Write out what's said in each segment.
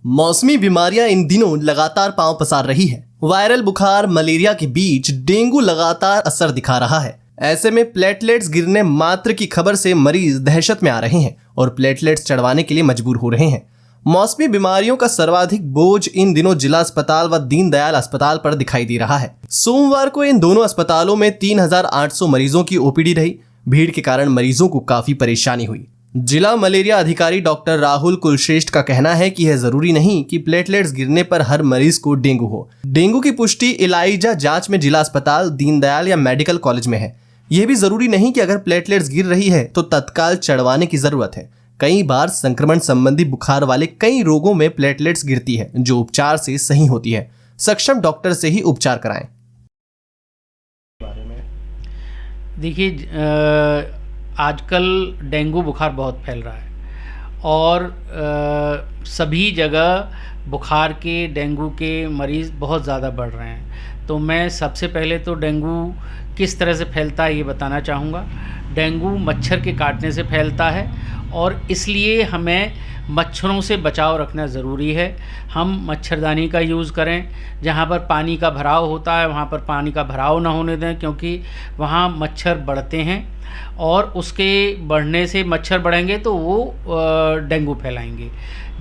मौसमी बीमारियां इन दिनों लगातार पांव पसार रही है। वायरल बुखार, मलेरिया के बीच डेंगू लगातार असर दिखा रहा है। ऐसे में प्लेटलेट्स गिरने मात्र की खबर से मरीज दहशत में आ रहे हैं और प्लेटलेट्स चढ़वाने के लिए मजबूर हो रहे हैं। मौसमी बीमारियों का सर्वाधिक बोझ इन दिनों जिला अस्पताल व दीनदयाल अस्पताल पर दिखाई दे रहा है। सोमवार को इन दोनों अस्पतालों में 3,800 मरीजों की ओपीडी रही। भीड़ के कारण मरीजों को काफी परेशानी हुई। जिला मलेरिया अधिकारी डॉक्टर राहुल कुलश्रेष्ठ का कहना है कि यह जरूरी नहीं कि प्लेटलेट्स गिरने पर हर मरीज को डेंगू हो। डेंगू की पुष्टि इलाइजा जांच में जिला अस्पताल, दीनदयाल या मेडिकल कॉलेज में है। यह भी जरूरी नहीं कि अगर प्लेटलेट्स गिर रही है तो तत्काल चढ़वाने की जरूरत है। कई बार संक्रमण संबंधी बुखार वाले कई रोगों में प्लेटलेट्स गिरती है जो उपचार से सही होती है। सक्षम डॉक्टर से ही उपचार कराएं। देखिए, आजकल डेंगू बुखार बहुत फैल रहा है और सभी जगह बुखार के, डेंगू के मरीज़ बहुत ज़्यादा बढ़ रहे हैं। तो मैं सबसे पहले तो डेंगू किस तरह से फैलता है ये बताना चाहूँगा। डेंगू मच्छर के काटने से फैलता है और इसलिए हमें मच्छरों से बचाव रखना ज़रूरी है। हम मच्छरदानी का यूज़ करें। जहाँ पर पानी का भराव होता है वहाँ पर पानी का भराव ना होने दें, क्योंकि वहाँ मच्छर बढ़ते हैं और उसके बढ़ने से मच्छर बढ़ेंगे तो वो डेंगू फैलाएंगे।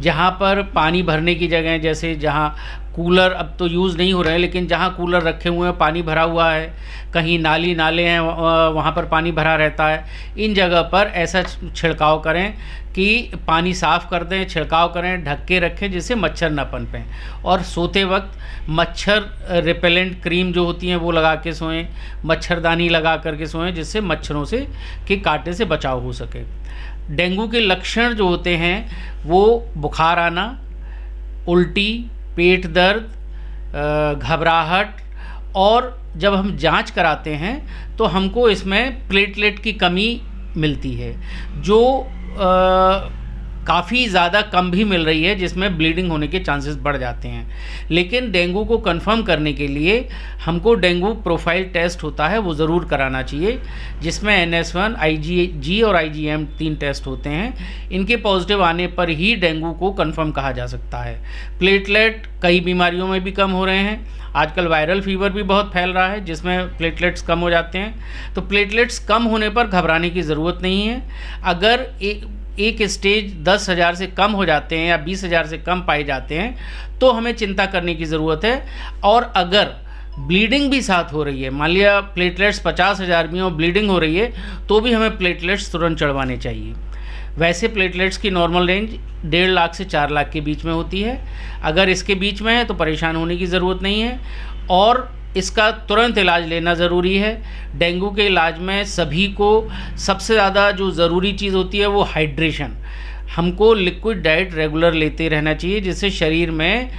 जहाँ पर पानी भरने की जगह, जैसे जहाँ कूलर अब तो यूज़ नहीं हो रहे हैं, लेकिन जहाँ कूलर रखे हुए हैं, पानी भरा हुआ है, कहीं नाली नाले हैं वहाँ पर पानी भरा रहता है, इन जगह पर ऐसा छिड़काव करें कि पानी साफ़ कर दें, छिड़काव करें, ढक के रखें जिससे मच्छर न पनपें। और सोते वक्त मच्छर रिपेलेंट क्रीम जो होती हैं वो लगा के सोएं, मच्छरदानी लगा करके सोएं जिससे मच्छरों से के काटने से बचाव हो सके। डेंगू के लक्षण जो होते हैं वो बुखार आना, उल्टी, पेट दर्द, घबराहट, और जब हम जांच कराते हैं तो हमको इसमें प्लेटलेट की कमी मिलती है जो काफ़ी ज़्यादा कम भी मिल रही है, जिसमें ब्लीडिंग होने के चांसेस बढ़ जाते हैं। लेकिन डेंगू को कंफर्म करने के लिए हमको डेंगू प्रोफाइल टेस्ट होता है वो ज़रूर कराना चाहिए, जिसमें NS1, IgG और IgM 3 टेस्ट होते हैं। इनके पॉजिटिव आने पर ही डेंगू को कंफर्म कहा जा सकता है। प्लेटलेट कई बीमारियों में भी कम हो रहे हैं। आजकल वायरल फीवर भी बहुत फैल रहा है जिसमें प्लेटलेट्स कम हो जाते हैं। तो प्लेटलेट्स कम होने पर घबराने की ज़रूरत नहीं है। अगर एक स्टेज 10,000 से कम हो जाते हैं या 20,000 से कम पाए जाते हैं तो हमें चिंता करने की ज़रूरत है। और अगर ब्लीडिंग भी साथ हो रही है, मान लिया प्लेटलेट्स 50,000 में और ब्लीडिंग हो रही है, तो भी हमें प्लेटलेट्स तुरंत चढ़वाने चाहिए। वैसे प्लेटलेट्स की नॉर्मल रेंज 1.5 लाख से 4 लाख के बीच में होती है। अगर इसके बीच में है तो परेशान होने की ज़रूरत नहीं है और इसका तुरंत इलाज लेना ज़रूरी है। डेंगू के इलाज में सभी को सबसे ज़्यादा जो ज़रूरी चीज़ होती है वो हाइड्रेशन। हमको लिक्विड डाइट रेगुलर लेते रहना चाहिए जिससे शरीर में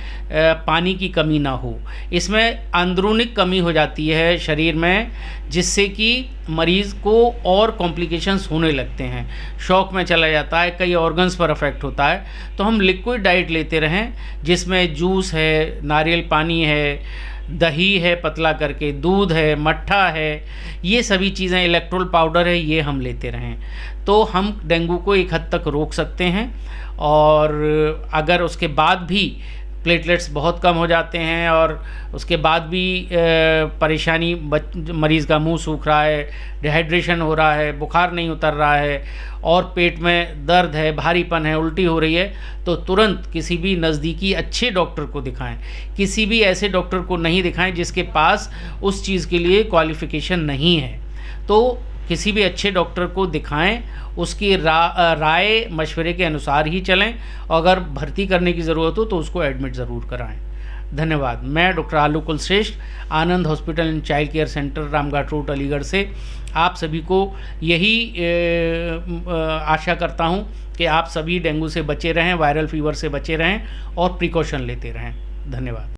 पानी की कमी ना हो। इसमें अंदरूनी कमी हो जाती है शरीर में, जिससे कि मरीज़ को और कॉम्प्लिकेशंस होने लगते हैं, शॉक में चला जाता है, कई ऑर्गन्स पर अफेक्ट होता है। तो हम लिक्विड डाइट लेते रहें जिसमें जूस है, नारियल पानी है, दही है पतला करके, दूध है, मट्ठा है, ये सभी चीज़ें, इलेक्ट्रोल पाउडर है, ये हम लेते रहें तो हम डेंगू को एक हद तक रोक सकते हैं। और अगर उसके बाद भी प्लेटलेट्स बहुत कम हो जाते हैं और उसके बाद भी परेशानी, मरीज़ का मुंह सूख रहा है, डिहाइड्रेशन हो रहा है, बुखार नहीं उतर रहा है और पेट में दर्द है, भारीपन है, उल्टी हो रही है, तो तुरंत किसी भी नज़दीकी अच्छे डॉक्टर को दिखाएं। किसी भी ऐसे डॉक्टर को नहीं दिखाएं जिसके पास उस चीज़ के लिए क्वालिफ़िकेशन नहीं है। तो किसी भी अच्छे डॉक्टर को दिखाएं, उसकी राय मशवरे के अनुसार ही चलें और अगर भर्ती करने की ज़रूरत हो तो उसको एडमिट ज़रूर कराएं। धन्यवाद। मैं डॉक्टर आलू Kulshreshtha, Anand hospital and child care centre, Ramghat road, Aligarh से आप सभी को यही आशा करता हूं कि आप सभी डेंगू से बचे रहें, वायरल फीवर से बचे रहें और प्रिकॉशन लेते रहें। धन्यवाद।